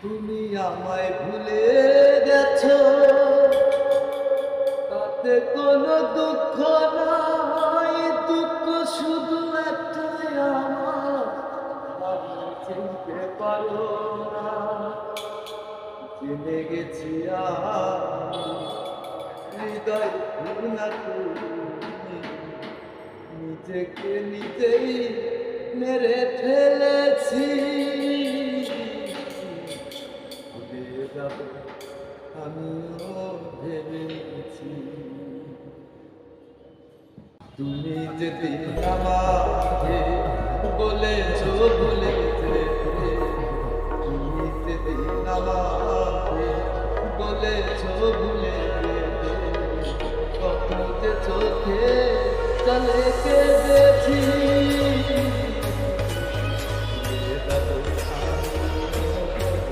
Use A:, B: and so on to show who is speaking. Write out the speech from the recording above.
A: তুমি আমায় ভুলে গেছো, তাতে কোনো দুঃখ নাই। দুঃখ শুধু একটাই, আমার আমি চিনতে পারো না। জেনে গেছি আমি হৃদয় না তুমি, নিজেকে নিজেই মেরে ফেলেছি। ভুলে যাব আমিও ভেবেছি, তুমি যেদিন আমাকে বলেছো ভুলে যেতে, তুমি যেদিন আমাকে